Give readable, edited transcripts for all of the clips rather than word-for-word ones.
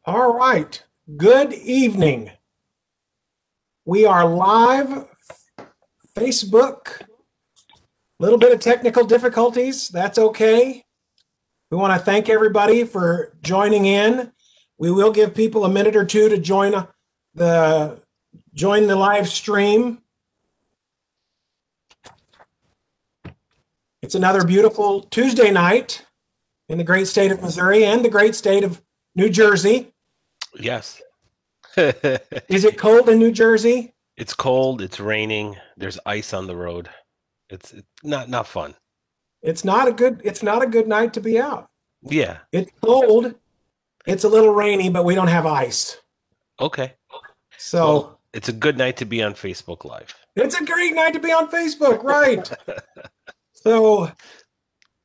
All right. Good evening. We are live. Facebook. A little bit of technical difficulties. That's okay. We want to thank everybody for joining in. We will give people a minute or two to the join the live stream. It's another beautiful Tuesday night in the great state of Missouri and the great state of New Jersey. Yes. Is it cold in New Jersey? It's cold, it's raining, there's ice on the road. It's not fun. It's not a good night to be out. Yeah. It's cold. It's a little rainy, but we don't have ice. Okay. Well, So it's a good night to be on Facebook Live. it's a great night to be on Facebook, right? So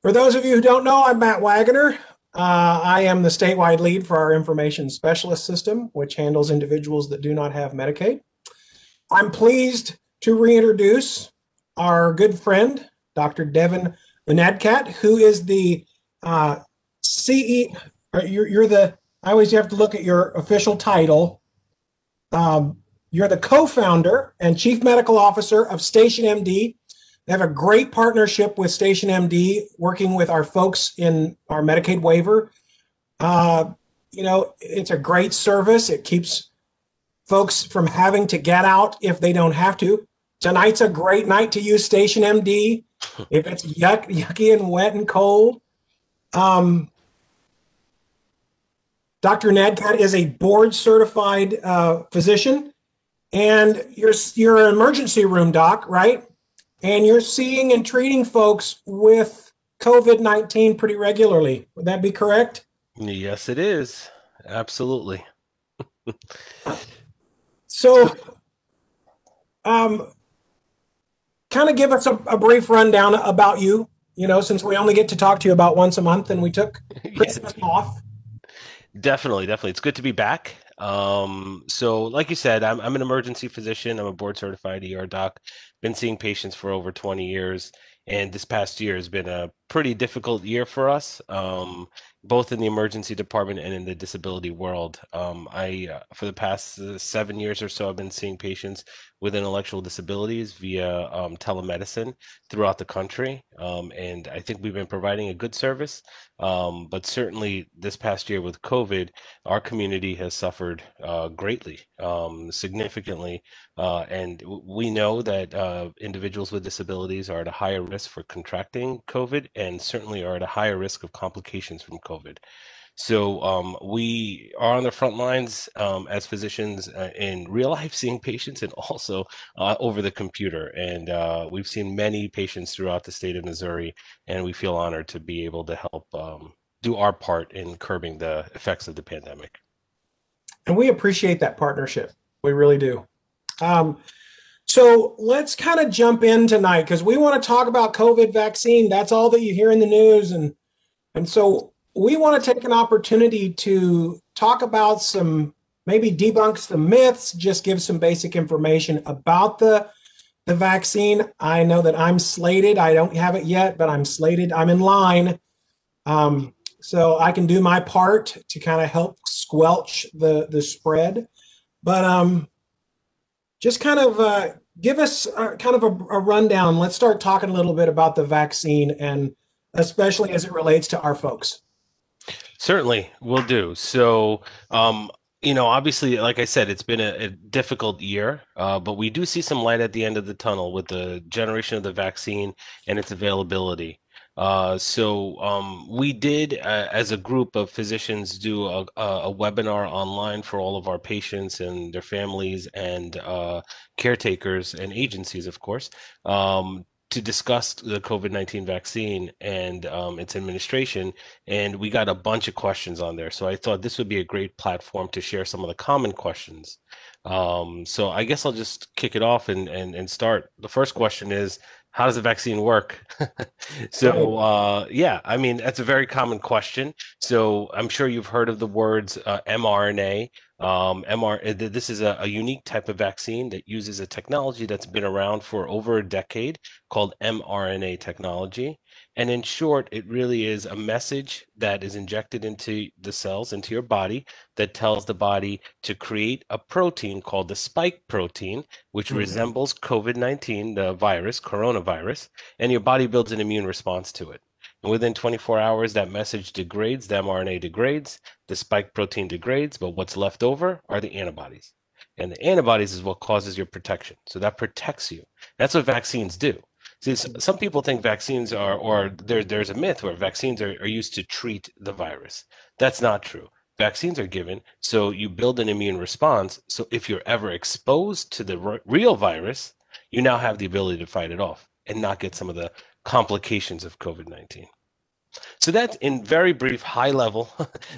for those of you who don't know, I'm Matt Wagoner. I am the statewide lead for our information specialist system, which handles individuals that do not have Medicaid. I'm pleased to reintroduce our good friend, Dr. Devin Benadcat, who is the CE. You're the. I always have to look at your official title. You're the co-founder and chief medical officer of Station MD. They have a great partnership with Station MD, working with our folks in our Medicaid waiver. It's a great service. It keeps folks from having to get out if they don't have to. Tonight's a great night to use Station MD if it's yucky and wet and cold. Dr. Nadcat is a board certified physician, and you're an emergency room doc, right? And you're seeing and treating folks with COVID-19 pretty regularly. Would that be correct? Yes, it is. Absolutely. So, kind of give us a brief rundown about you, since we only get to talk to you about once a month and we took Yeah, Christmas off. definitely. It's good to be back. So like you said, I'm an emergency physician. I'm a board certified ER doc. Been seeing patients for over 20 years, and this past year has been a pretty difficult year for us, both in the emergency department and in the disability world. For the past 7 years or so, I've been seeing patients with intellectual disabilities via telemedicine throughout the country, and I think we've been providing a good service. But certainly this past year with COVID, our community has suffered greatly, significantly, and we know that individuals with disabilities are at a higher risk for contracting COVID and certainly are at a higher risk of complications from COVID. So we are on the front lines as physicians in real life seeing patients and also over the computer. And we've seen many patients throughout the state of Missouri, and we feel honored to be able to help do our part in curbing the effects of the pandemic. And we appreciate that partnership. We really do. Um, so let's kind of jump in tonight because we want to talk about COVID vaccine. That's all that you hear in the news. And so we want to take an opportunity to talk about maybe debunk some myths, just give some basic information about the vaccine. I know that I'm slated. I don't have it yet, but I'm slated. I'm in line. So I can do my part to kind of help squelch the spread. But just kind of give us kind of a rundown. Let's start talking a little bit about the vaccine, and especially as it relates to our folks. Certainly, will do. So, obviously, like I said, it's been a difficult year, but we do see some light at the end of the tunnel with the generation of the vaccine and its availability. We did, as a group of physicians, do a webinar online for all of our patients and their families and caretakers and agencies, of course, to discuss the COVID-19 vaccine and its administration. And we got a bunch of questions on there. So I thought this would be a great platform to share some of the common questions. So I guess I'll just kick it off and start. The first question is, how does the vaccine work? Right. Yeah, I mean, that's a very common question. So I'm sure you've heard of the words mRNA. This is a unique type of vaccine that uses a technology that's been around for over a decade called mRNA technology. And in short, it really is a message that is injected into the cells, into your body, that tells the body to create a protein called the spike protein, which Mhm. resembles COVID-19, the virus, coronavirus, and your body builds an immune response to it. And within 24 hours, that message degrades, the mRNA degrades, the spike protein degrades, but what's left over are the antibodies. And the antibodies is what causes your protection. So that protects you. That's what vaccines do. See, some people think vaccines are, or there's a myth where vaccines are used to treat the virus. That's not true. Vaccines are given so you build an immune response. So if you're ever exposed to the real virus, you now have the ability to fight it off and not get some of the complications of COVID-19. So that's in very brief, high level.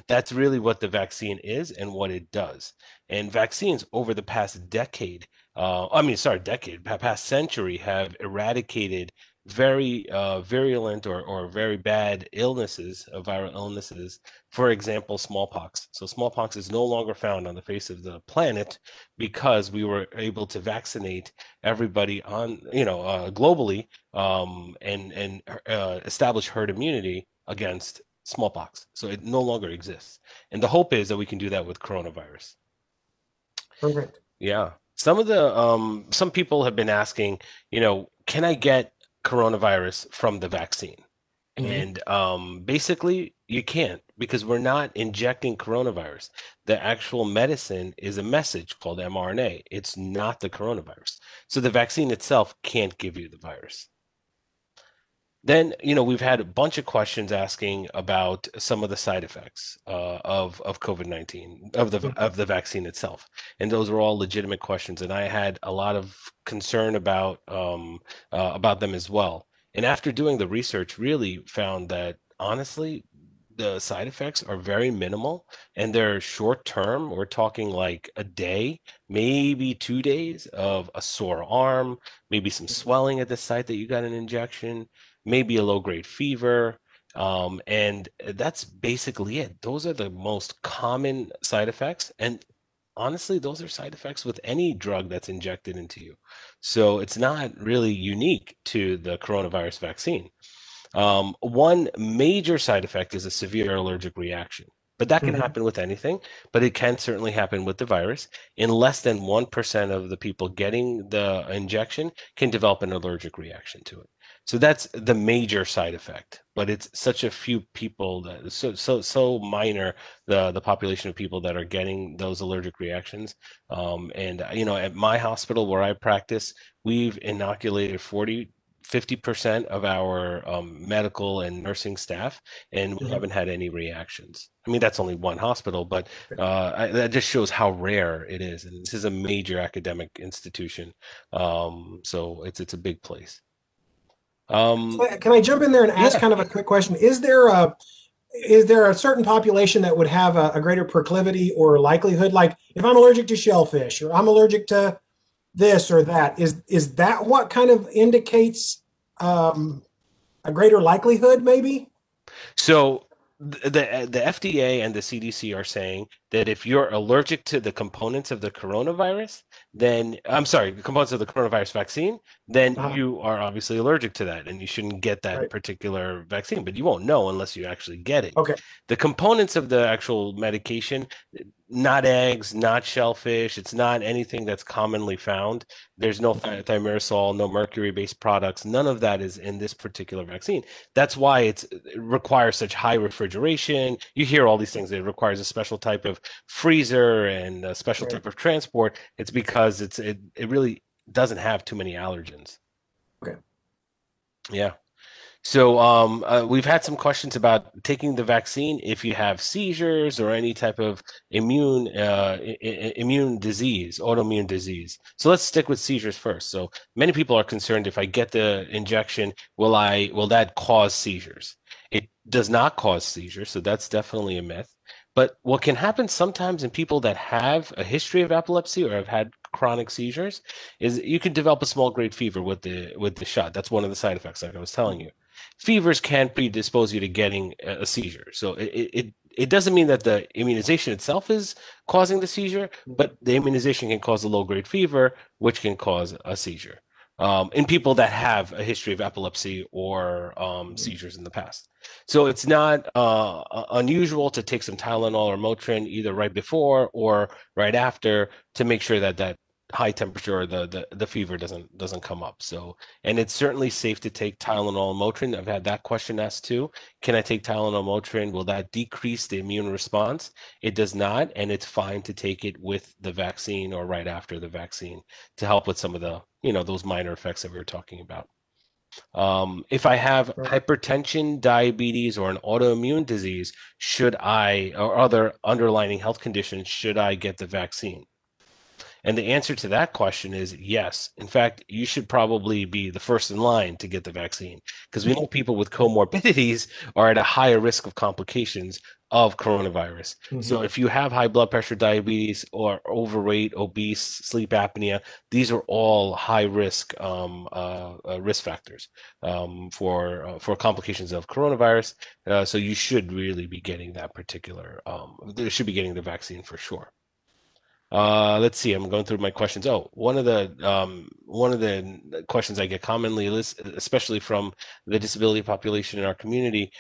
That's really what the vaccine is and what it does. And vaccines over the past decade, past century, have eradicated very virulent or very bad illnesses, viral illnesses. For example, smallpox. So smallpox is no longer found on the face of the planet because we were able to vaccinate everybody on, globally, and establish herd immunity against smallpox. So it no longer exists. And the hope is that we can do that with coronavirus. Perfect. Yeah. Some people have been asking, can I get coronavirus from the vaccine? Mhm. And basically, you can't because we're not injecting coronavirus. The actual medicine is a message called mRNA. It's not the coronavirus. So the vaccine itself can't give you the virus. Then, we've had a bunch of questions asking about some of the side effects of COVID-19, Mhm. of the vaccine itself, and those were all legitimate questions. And I had a lot of concern about them as well. And after doing the research, really found that honestly, the side effects are very minimal and they're short term. We're talking like a day, maybe 2 days of a sore arm, maybe some swelling at the site that you got an injection, maybe a low grade fever. And that's basically it. Those are the most common side effects. And honestly, those are side effects with any drug that's injected into you. So it's not really unique to the coronavirus vaccine. One major side effect is a severe allergic reaction, but that can Mhm. happen with anything, but it can certainly happen with the virus. In less than 1% of the people getting the injection can develop an allergic reaction to it. So that's the major side effect, but it's such a few people that so minor the population of people that are getting those allergic reactions. And at my hospital where I practice, we've inoculated 50% of our medical and nursing staff, and we Mhm. haven't had any reactions. I mean, that's only one hospital, but that just shows how rare it is. And this is a major academic institution, so it's a big place. Um, Can I jump in there and ask yeah. kind of a quick question? Is there a certain population that would have a greater proclivity or likelihood? Like if I'm allergic to shellfish or I'm allergic to this or that, is that what kind of indicates um, a greater likelihood, maybe? So the FDA and the CDC are saying that if you're allergic to the components of the coronavirus, then I'm sorry, the components of the coronavirus vaccine, then Uh, you are obviously allergic to that and you shouldn't get that right. particular vaccine, but you won't know unless you actually get it. Okay. The components of the actual medication, not eggs, not shellfish, it's not anything that's commonly found. There's no thimerosal, no mercury-based products. None of that is in this particular vaccine. That's why it requires such high refrigeration. You hear all these things. It requires a special type of freezer and a special Right. type of transport. It's because it really doesn't have too many allergens. Okay. Yeah. So we've had some questions about taking the vaccine if you have seizures or any type of immune disease, autoimmune disease. So let's stick with seizures first. So many people are concerned if I get the injection, will that cause seizures? It does not cause seizures, so that's definitely a myth. But what can happen sometimes in people that have a history of epilepsy or have had chronic seizures is you can develop a small grade fever with the shot. That's one of the side effects, like I was telling you. Fevers can predispose you to getting a seizure. So it doesn't mean that the immunization itself is causing the seizure, but the immunization can cause a low grade fever, which can cause a seizure. in people that have a history of epilepsy or seizures in the past. So it's not unusual to take some Tylenol or Motrin either right before or right after to make sure that that high temperature or the fever doesn't come up. So, and it's certainly safe to take Tylenol and Motrin. I've had that question asked too. Can I take Tylenol and Motrin? Will that decrease the immune response? It does not, and it's fine to take it with the vaccine or right after the vaccine to help with some of the, those minor effects that we were talking about. If I have Right. hypertension, diabetes, or an autoimmune disease, or other underlying health conditions, should I get the vaccine? And the answer to that question is yes. In fact, you should probably be the first in line to get the vaccine because we know people with comorbidities are at a higher risk of complications of coronavirus. Mm-hmm. So if you have high blood pressure, diabetes, or overweight, obese, sleep apnea, these are all high risk risk factors for complications of coronavirus. So you should really be getting that particular. They should be getting the vaccine for sure. Let's see. I'm going through my questions. Oh, one of the questions I get commonly, especially from the disability population in our community,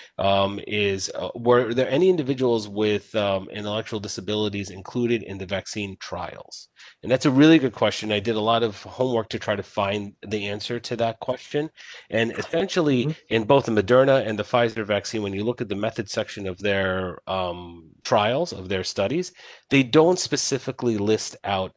is were there any individuals with intellectual disabilities included in the vaccine trials? And that's a really good question. I did a lot of homework to try to find the answer to that question. And essentially, in both the Moderna and the Pfizer vaccine, when you look at the method section of their trials, of their studies, they don't specifically list out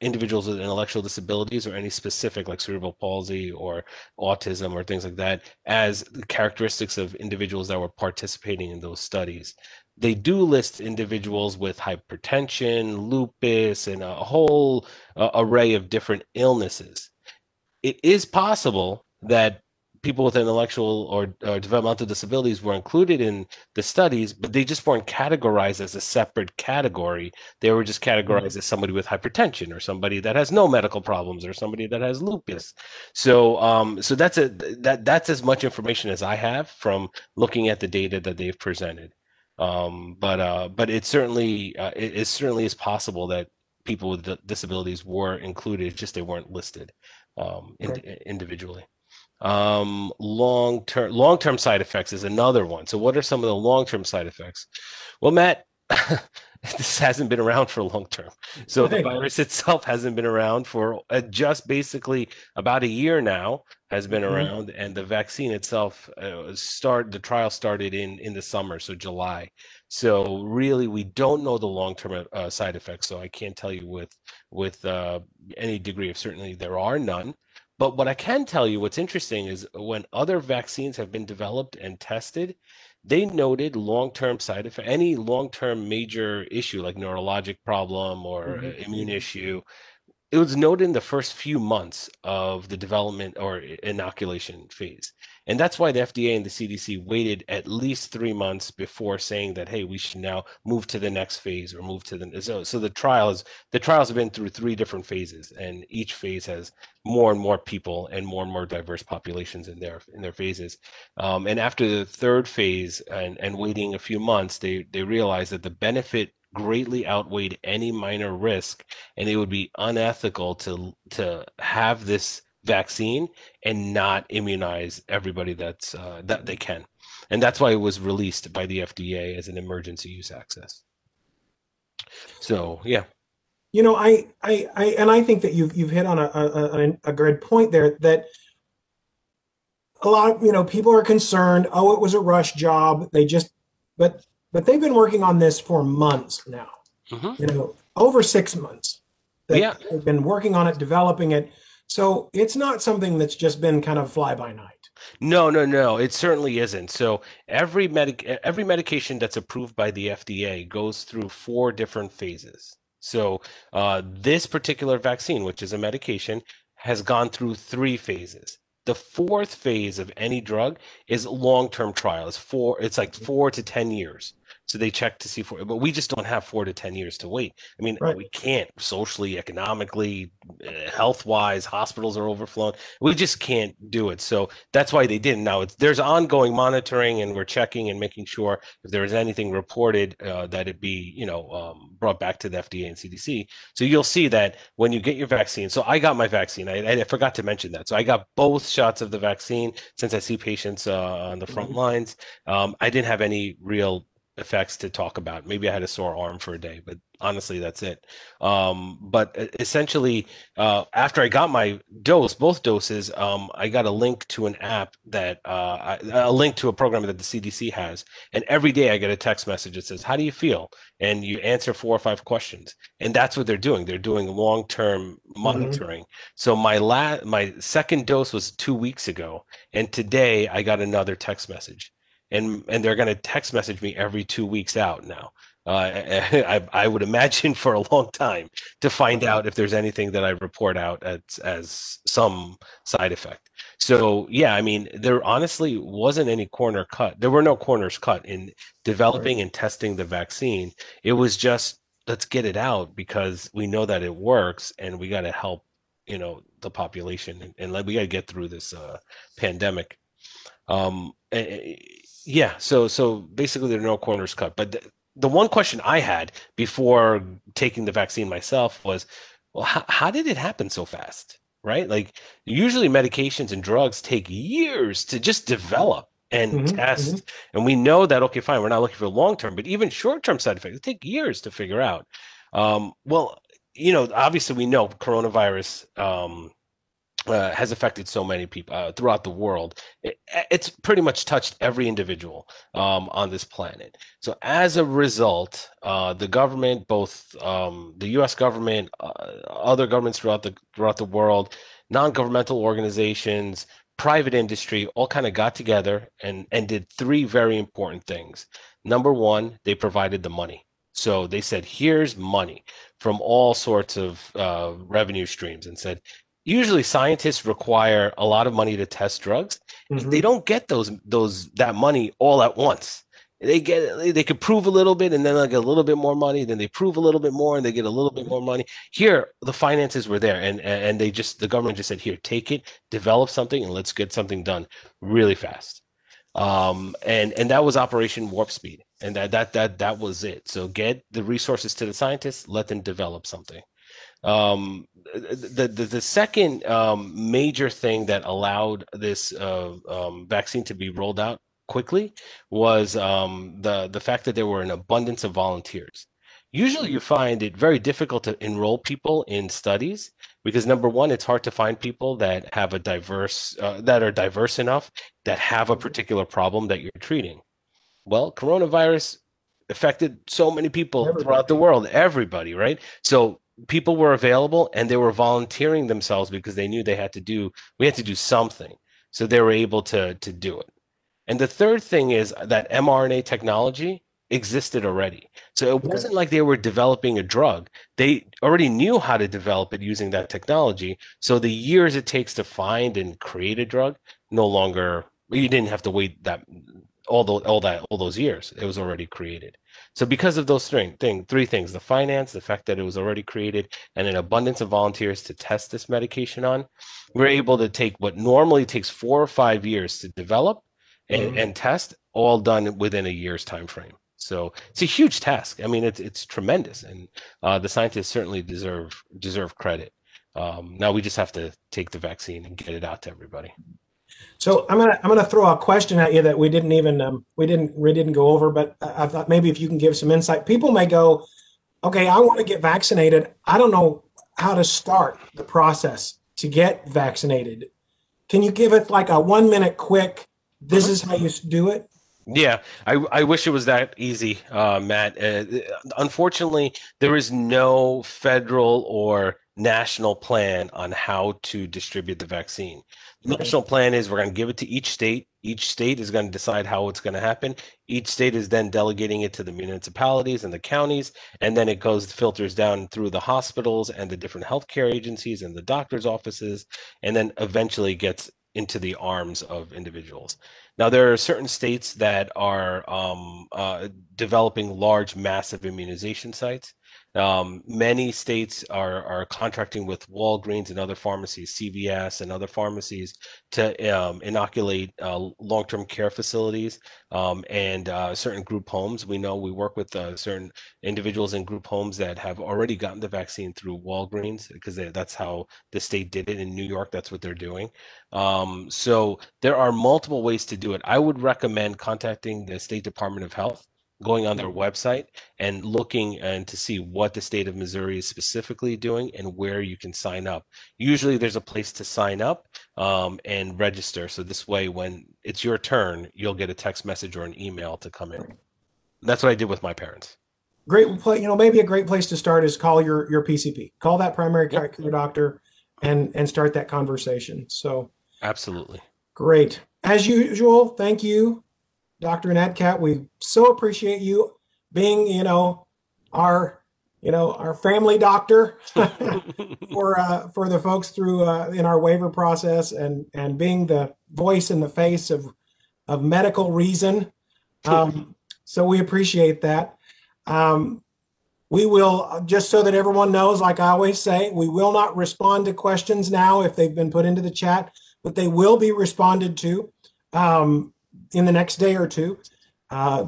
individuals with intellectual disabilities or any specific like cerebral palsy or autism or things like that as characteristics of individuals that were participating in those studies. They do list individuals with hypertension, lupus, and a whole array of different illnesses. It is possible that people with intellectual or developmental disabilities were included in the studies, but they just weren't categorized as a separate category. They were just categorized as somebody with hypertension or somebody that has no medical problems or somebody that has lupus. So that's as much information as I have from looking at the data that they've presented. But it certainly is possible that people with disabilities were included, just they weren't listed individually. Long-term side effects is another one. So what are some of the long-term side effects? Well, Matt, this hasn't been around for long term. So the virus itself hasn't been around for just basically about a year now has been around, and the vaccine itself the trial started in the summer, so July. So really, we don't know the long-term side effects. So I can't tell you with any degree of certainty there are none. But what I can tell you, what's interesting is when other vaccines have been developed and tested, they noted long-term side effect, any long-term major issue like neurologic problem or immune issue, it was noted in the first few months of the development or inoculation phase. And that's why the FDA and the CDC waited at least 3 months before saying that, hey, we should now move to the next phase or move to so the trials have been through 3 different phases, and each phase has more and more people and more diverse populations in their phases. And after the third phase and waiting a few months, they realized that the benefit greatly outweighed any minor risk, and it would be unethical to have this vaccine and not immunize everybody that they can. And that's why it was released by the FDA as an emergency use access. So yeah. I think that you've hit on a great point there, that a lot of people are concerned, oh, it was a rush job, but they've been working on this for months now. Over 6 months. They've been working on it, developing it. So it's not something that's just been kind of fly by night. No, it certainly isn't. So every medication that's approved by the FDA goes through 4 different phases. So this particular vaccine, which is a medication, has gone through 3 phases. The 4th phase of any drug is long-term trial. It's like 4 to 10 years. So they check to see but we just don't have 4 to 10 years to wait. I mean, Right. we can't socially, economically, health wise, hospitals are overflowing. We just can't do it. So that's why they didn't. Now there's ongoing monitoring, and we're checking and making sure if there is anything reported that it be, brought back to the FDA and CDC. So you'll see that when you get your vaccine. So I got my vaccine. I forgot to mention that. So I got both shots of the vaccine since I see patients on the front Mhm. lines. I didn't have any real effects to talk about. Maybe I had a sore arm for a day, but honestly, that's it. But essentially, after I got my dose, both doses, I got a link to an app a link to a program that the CDC has, and every day I get a text message that says, "How do you feel?" And you answer 4 or 5 questions, and that's what they're doing. They're doing long-term Mhm. monitoring. So my second dose was 2 weeks ago, and today I got another text message and they're going to text message me every 2 weeks out now. I would imagine for a long time to find Right. out if there's anything that I report out as some side effect. So yeah, I mean, there honestly wasn't any corner cut. There were no corners cut in Right. developing and testing the vaccine. It was just let's get it out because we know that it works and we got to help, the population and we got to get through this pandemic. Yeah, so basically there are no corners cut. But the one question I had before taking the vaccine myself was, well, how did it happen so fast? Right? Like usually medications and drugs take years to just develop and Mhm. Mhm. test. And we know that, okay, fine, we're not looking for long term, but even short term side effects, take years to figure out. Well, obviously we know coronavirus has affected so many people throughout the world. It's pretty much touched every individual on this planet. So as a result, the government, both the U.S. government, other governments throughout the world, non-governmental organizations, private industry, all kind of got together and did three very important things. Number one, they provided the money. So they said, here's money from all sorts of revenue streams, and said, usually scientists require a lot of money to test drugs. They Mhm. don't get that money all at once. They could prove a little bit and then they'll get a little bit more money, then they prove a little bit more and they get a little bit more money. Here, the finances were there and the government just said, here, take it, develop something, and let's get something done really fast. And that was Operation Warp Speed. And that was it. So get the resources to the scientists, let them develop something. The second major thing that allowed this vaccine to be rolled out quickly was the fact that there were an abundance of volunteers. Usually, you find it very difficult to enroll people in studies because number one, it's hard to find people that have that are diverse enough that have a particular problem that you're treating. Well, coronavirus affected so many people throughout Everybody. the world, everybody, right? So people were available and they were volunteering themselves because they knew we had to do something. So they were able to do it. And the third thing is that mRNA technology existed already. So it Okay. wasn't like they were developing a drug. They already knew how to develop it using that technology. So the years it takes to find and create a drug no longer, you didn't have to wait that all those years. It was already created. So because of those three things, the finance, the fact that it was already created, and an abundance of volunteers to test this medication on, we're able to take what normally takes 4 or 5 years to develop Mhm. and test, all done within a year's time frame. So it's a huge task. I mean, it's tremendous, and the scientists certainly deserve credit. Now we just have to take the vaccine and get it out to everybody. So I'm gonna throw a question at you that we didn't go over, but I thought maybe if you can give some insight. People may go, okay, I want to get vaccinated. I don't know how to start the process to get vaccinated. Can you give it like a 1 minute quick? This Mhm. is how you do it. Yeah, I wish it was that easy, Matt. Unfortunately, there is no federal or national plan on how to distribute the vaccine. The Okay. national plan is we're going to give it to each state. Each state is going to decide how it's going to happen. Each state is then delegating it to the municipalities and the counties, and then it filters down through the hospitals and the different healthcare agencies and the doctors' offices, and then eventually gets into the arms of individuals. Now, there are certain states that are developing large, massive immunization sites. Many states are contracting with Walgreens and other pharmacies, CVS and other pharmacies, to inoculate long-term care facilities and certain group homes. We know we work with certain individuals in group homes that have already gotten the vaccine through Walgreens because that's how the state did it in New York. That's what they're doing. So there are multiple ways to do it. I would recommend contacting the State Department of Health, going on their website and looking and to see what the state of Missouri is specifically doing and where you can sign up. Usually there's a place to sign up and register. So this way, when it's your turn, you'll get a text message or an email to come in. That's what I did with my parents. Great place, maybe a great place to start is call your PCP, call that primary care Yep. doctor, and start that conversation. So Absolutely. great. As usual, thank you, Dr. Nedcat. We so appreciate you being, our, our family doctor for the folks through in our waiver process and being the voice and the face of medical reason. So we appreciate that. We will, just so that everyone knows, like I always say, we will not respond to questions now if they've been put into the chat, but they will be responded to in the next day or two.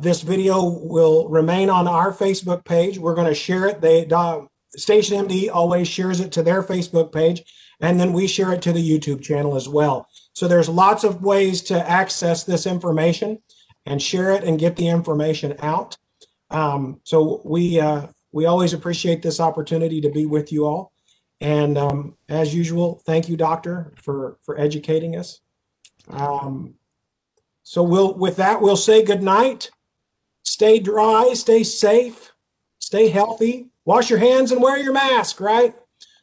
This video will remain on our Facebook page. We're going to share it. Station MD always shares it to their Facebook page, and then we share it to the YouTube channel as well. So there's lots of ways to access this information and share it and get the information out. So we always appreciate this opportunity to be with you all. And as usual, thank you, Doctor, for educating us. So with that, we'll say good night. Stay dry, stay safe, stay healthy, wash your hands and wear your mask, right?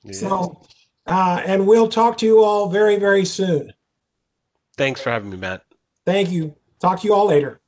Yes. So, and we'll talk to you all very, very soon. Thanks for having me, Matt. Thank you. Talk to you all later.